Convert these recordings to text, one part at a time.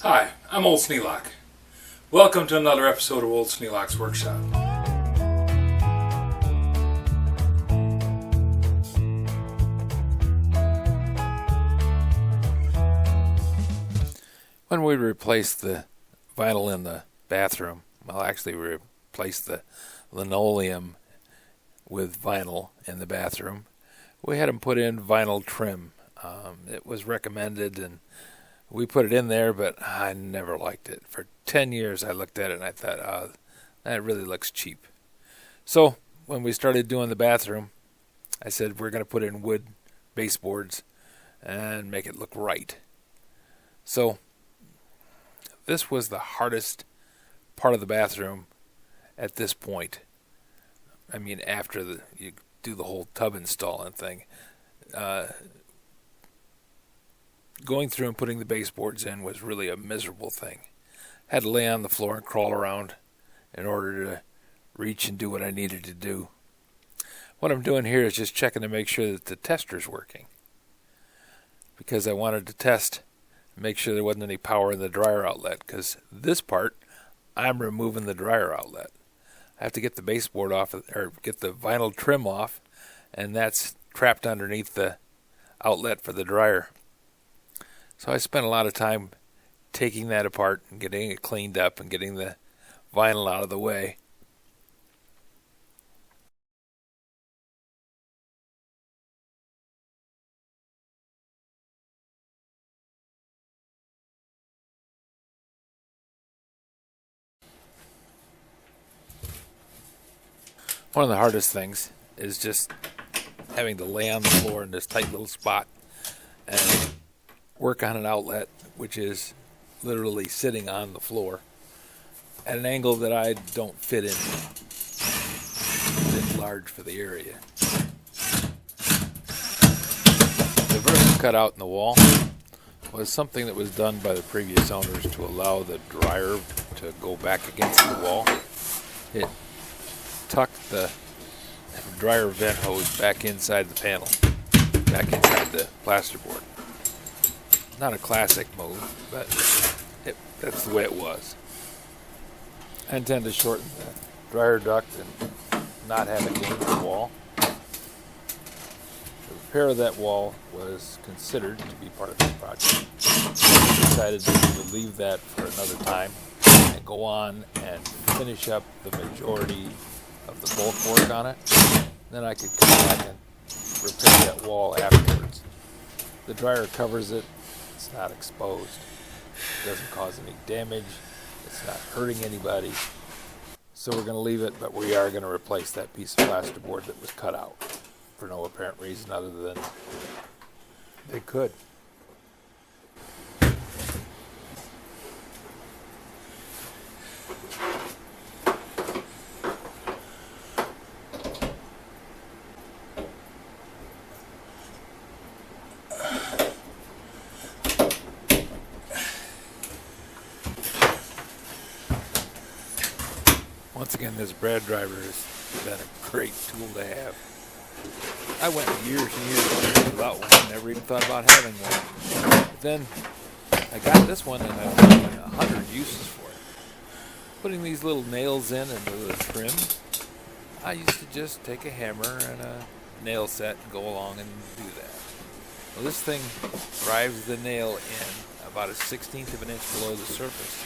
Hi, I'm Old Sneelock. Welcome to another episode of Old Sneelock's Workshop. When we replaced the vinyl in the bathroom, well, actually we replaced the linoleum with vinyl in the bathroom, we had them put in vinyl trim. It was recommended and we put it in there, but I never liked it. For 10 years I looked at it and I thought, oh, that really looks cheap. So when we started doing the bathroom, I said we're going to put in wood baseboards and make it look right. So this was the hardest part of the bathroom at this point. I mean, after you do the whole tub installing thing. Going through and putting the baseboards in was really a miserable thing. Had to lay on the floor and crawl around in order to reach and do what I needed to do. What I'm doing here is just checking to make sure that the tester's working, because I wanted to test and make sure there wasn't any power in the dryer outlet, because this part, I'm removing the dryer outlet. I have to get the baseboard off, or get the vinyl trim off, and that's trapped underneath the outlet for the dryer. So I spent a lot of time taking that apart and getting it cleaned up and getting the vinyl out of the way. One of the hardest things is just having to lay on the floor in this tight little spot and work on an outlet which is literally sitting on the floor at an angle that I don't fit in. It's a bit large for the area. The vertical cutout in the wall was something that was done by the previous owners to allow the dryer to go back against the wall. It tucked the dryer vent hose back inside the panel, back inside the plasterboard. Not a classic move, but that's the way it was. I intend to shorten the dryer duct and not have it into the wall. The repair of that wall was considered to be part of this project. I decided to leave that for another time and go on and finish up the majority of the bulk work on it. Then I could come back and repair that wall afterwards. The dryer covers it. It's not exposed. It doesn't cause any damage. It's not hurting anybody. So we're going to leave it, but we are going to replace that piece of plasterboard that was cut out for no apparent reason other than they could. Once again, this brad driver has been a great tool to have. I went years and years without one, never even thought about having one. But then I got this one and I've found 100 uses for it. Putting these little nails in and the trim, I used to just take a hammer and a nail set and go along and do that. Well, this thing drives the nail in about a 1/16 of an inch below the surface.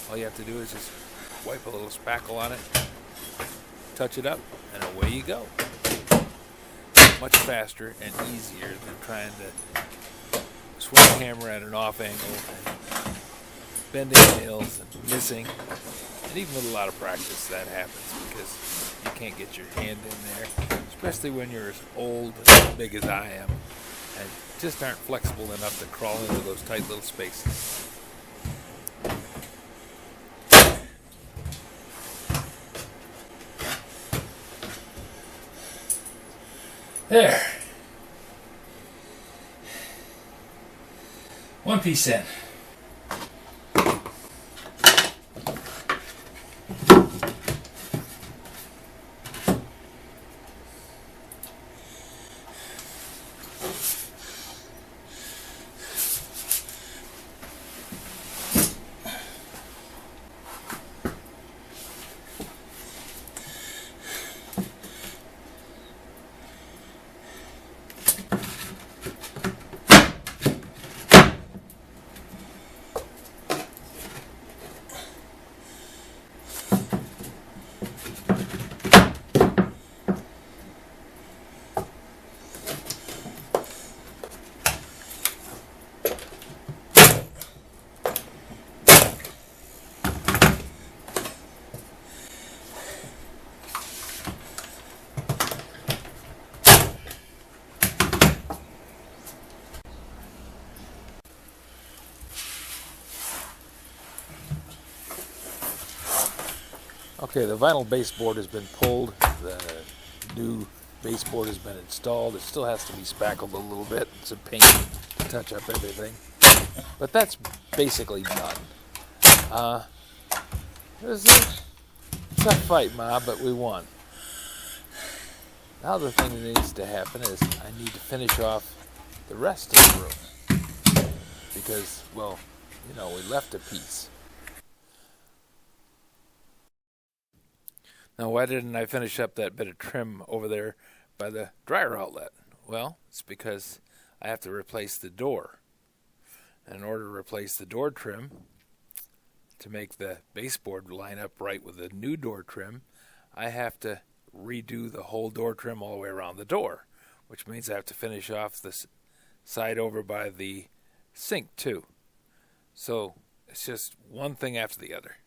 All you have to do is just wipe a little spackle on it, touch it up, and away you go. Much faster and easier than trying to swing a hammer at an off angle and bending nails and missing. And even with a lot of practice that happens because you can't get your hand in there, especially when you're as old and as big as I am and just aren't flexible enough to crawl into those tight little spaces. There. 1 piece in. Okay, the vinyl baseboard has been pulled. The new baseboard has been installed. It still has to be spackled a little bit. Some paint to touch up everything. But that's basically done. It was a tough fight, Ma, but we won. Now the thing that needs to happen is I need to finish off the rest of the room. Because, well, you know, we left a piece. Now, why didn't I finish up that bit of trim over there by the dryer outlet? Well, it's because I have to replace the door. And in order to replace the door trim, to make the baseboard line up right with the new door trim, I have to redo the whole door trim all the way around the door, which means I have to finish off the side over by the sink too. So it's just one thing after the other.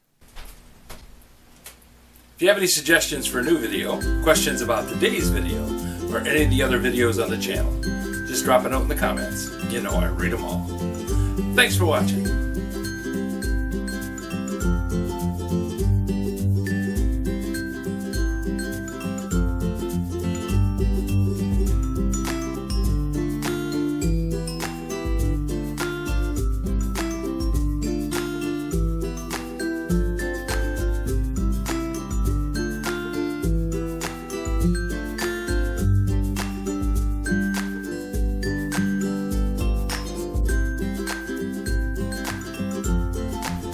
If you have any suggestions for a new video, questions about today's video, or any of the other videos on the channel, just drop a note in the comments. You know I read them all. Thanks for watching.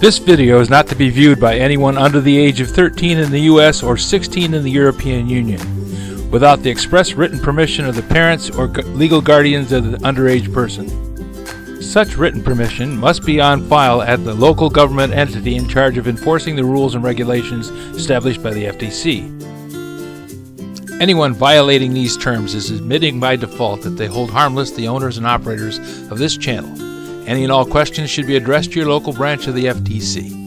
This video is not to be viewed by anyone under the age of 13 in the U.S. or 16 in the European Union, without the express written permission of the parents or legal guardians of the underage person. Such written permission must be on file at the local government entity in charge of enforcing the rules and regulations established by the FTC. Anyone violating these terms is admitting by default that they hold harmless the owners and operators of this channel. Any and all questions should be addressed to your local branch of the FTC.